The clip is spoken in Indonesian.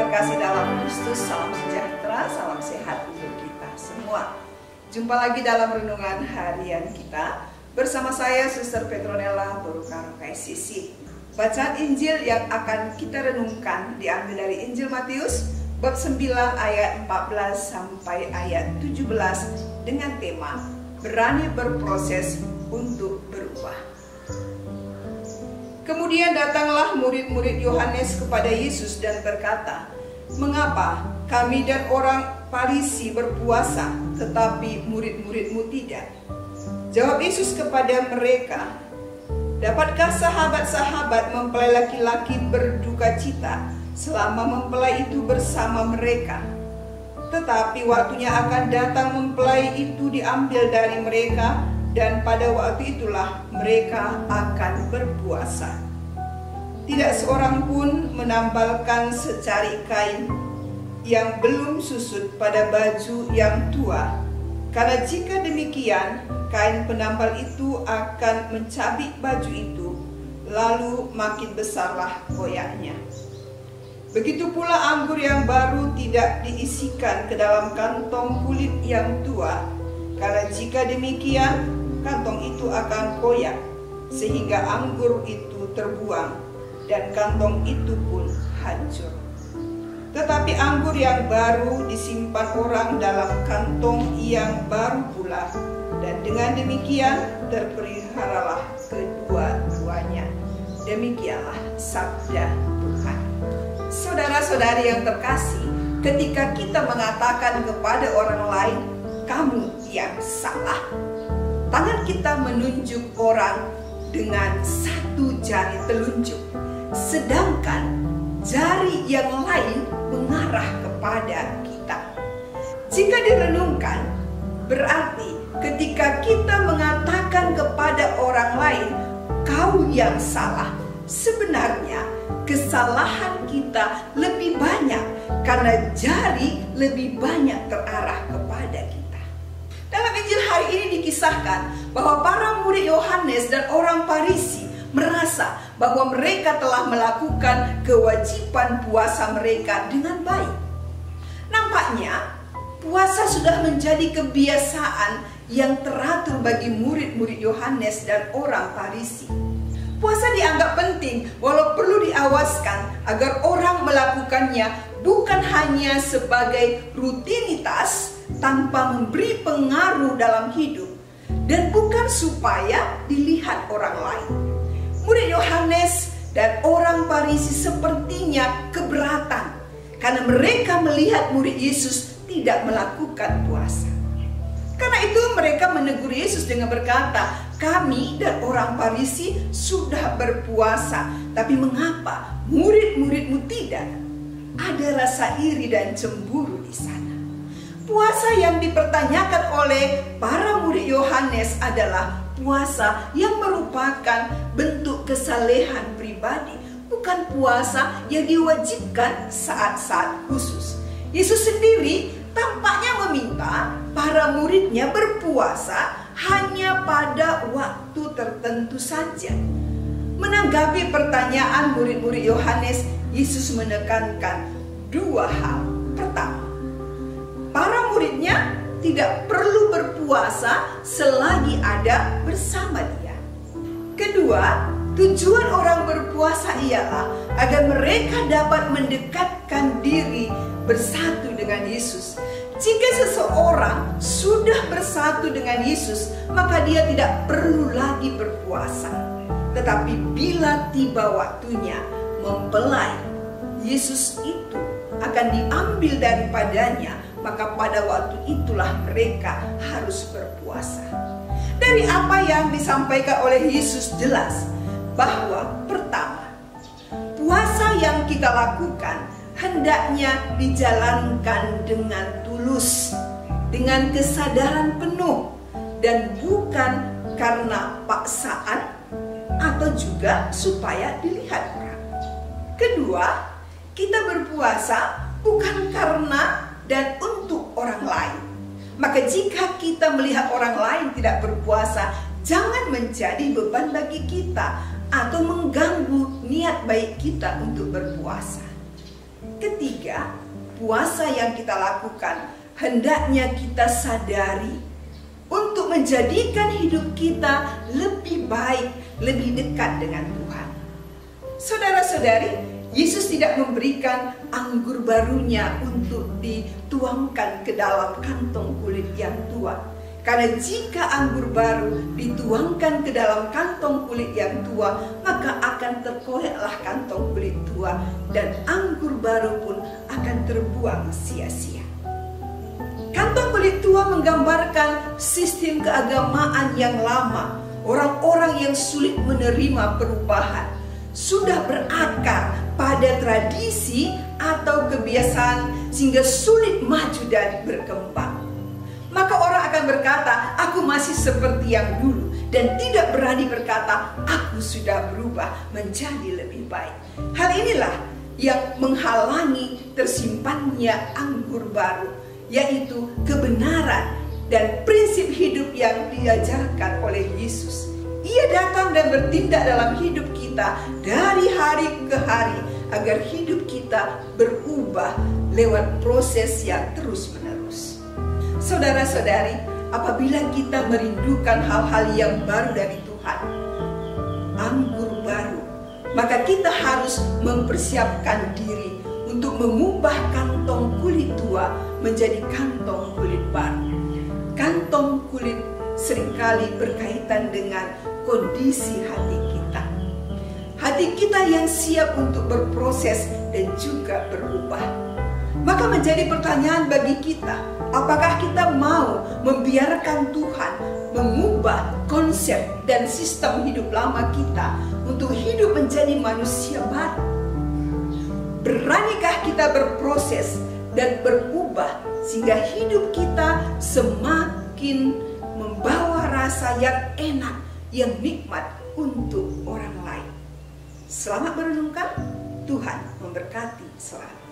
terkasih dalam Kristus, salam sejahtera, salam sehat untuk kita semua. Jumpa lagi dalam renungan harian kita bersama saya Suster Petronella Borukarokai Sisi. Bacaan Injil yang akan kita renungkan diambil dari Injil Matius bab 9 ayat 14 sampai ayat 17 dengan tema berani berproses untuk berubah. Kemudian datanglah murid-murid Yohanes kepada Yesus dan berkata, "Mengapa kami dan orang Farisi berpuasa, tetapi murid-muridmu tidak?" Jawab Yesus kepada mereka, "Dapatkah sahabat-sahabat mempelai laki-laki berduka cita selama mempelai itu bersama mereka? Tetapi waktunya akan datang mempelai itu diambil dari mereka, dan pada waktu itulah mereka akan berpuasa. Tidak seorang pun menambalkan secari kain yang belum susut pada baju yang tua, karena jika demikian kain penambal itu akan mencabik baju itu, lalu makin besarlah koyaknya. Begitu pula anggur yang baru tidak diisikan ke dalam kantong kulit yang tua, karena jika demikian kantong itu akan koyak, sehingga anggur itu terbuang, dan kantong itu pun hancur. Tetapi anggur yang baru disimpan orang dalam kantong yang baru pula, dan dengan demikian terpeliharalah kedua-duanya." Demikianlah sabda Tuhan. Saudara-saudari yang terkasih, ketika kita mengatakan kepada orang lain, "Kamu yang salah," tangan kita menunjuk orang dengan satu jari telunjuk, sedangkan jari yang lain mengarah kepada kita. Jika direnungkan, berarti ketika kita mengatakan kepada orang lain, "Kau yang salah," sebenarnya kesalahan kita lebih banyak karena jari lebih banyak terarah kepada kita. Dalam Injil hari ini dikisahkan bahwa para murid Yohanes dan orang Farisi merasa bahwa mereka telah melakukan kewajiban puasa mereka dengan baik. Nampaknya puasa sudah menjadi kebiasaan yang teratur bagi murid-murid Yohanes dan orang Farisi. Puasa dianggap penting walau perlu diawaskan agar orang melakukannya bukan hanya sebagai rutinitas tanpa memberi pengaruh dalam hidup, dan bukan supaya dilihat orang lain. Murid Yohanes dan orang Farisi sepertinya keberatan karena mereka melihat murid Yesus tidak melakukan puasa. Karena itu mereka menegur Yesus dengan berkata, "Kami dan orang Farisi sudah berpuasa, tapi mengapa murid-muridmu tidak?" Ada rasa iri dan cemburu di sana. Puasa yang dipertanyakan oleh para murid Yohanes adalah puasa yang merupakan bentuk kesalehan pribadi, bukan puasa yang diwajibkan saat-saat khusus. Yesus sendiri tampaknya meminta para muridnya berpuasa hanya pada waktu tertentu saja. Menanggapi pertanyaan murid-murid Yohanes, Yesus menekankan dua hal. Pertama, para muridnya tidak perlu berpuasa selagi ada bersama dia. Kedua, tujuan orang berpuasa ialah agar mereka dapat mendekatkan diri bersatu dengan Yesus. Jika seseorang sudah bersatu dengan Yesus, maka dia tidak perlu lagi berpuasa. Tetapi bila tiba waktunya mempelai Yesus itu akan diambil daripadanya, maka pada waktu itulah mereka harus berpuasa. Dari apa yang disampaikan oleh Yesus jelas bahwa pertama, puasa yang kita lakukan hendaknya dijalankan dengan tulus, dengan kesadaran penuh, dan bukan karena paksaan atau juga supaya dilihat orang. Kedua, kita berpuasa bukan karena dan untuk orang lain. Maka jika kita melihat orang lain tidak berpuasa, jangan menjadi beban bagi kita atau mengganggu niat baik kita untuk berpuasa. Ketiga, puasa yang kita lakukan hendaknya kita sadari untuk menjadikan hidup kita lebih baik, lebih dekat dengan Tuhan. Saudara-saudari, Yesus tidak memberikan anggur barunya untuk dituangkan ke dalam kantong kulit yang tua. Karena jika anggur baru dituangkan ke dalam kantong kulit yang tua, maka akan terkoyaklah kantong kulit tua dan anggur baru pun akan terbuang sia-sia. Kantong kulit tua menggambarkan sistem keagamaan yang lama. Orang-orang yang sulit menerima perubahan, sudah berakar pada tradisi atau kebiasaan sehingga sulit maju dan berkembang. Maka orang akan berkata, aku masih seperti yang dulu, dan tidak berani berkata, aku sudah berubah menjadi lebih baik. Hal inilah yang menghalangi tersimpannya anggur baru, yaitu kebenaran dan prinsip hidup yang diajarkan oleh Yesus. Ia datang dan bertindak dalam hidup kita dari hari ke hari agar hidup kita berubah lewat proses yang terus-menerus. Saudara-saudari, apabila kita merindukan hal-hal yang baru dari Tuhan, anggur baru, maka kita harus mempersiapkan diri untuk mengubah kantong kulit tua menjadi kantong kulit baru. Kantong kulit seringkali berkaitan dengan kondisi hati kita. Hati kita yang siap untuk berproses dan juga berubah. Maka menjadi pertanyaan bagi kita, apakah kita mau membiarkan Tuhan mengubah konsep dan sistem hidup lama kita untuk hidup menjadi manusia baru? Beranikah kita berproses dan berubah sehingga hidup kita semakin membawa rasa yang enak, yang nikmat untuk orang lain? Selamat merenungkan. Tuhan memberkati selalu.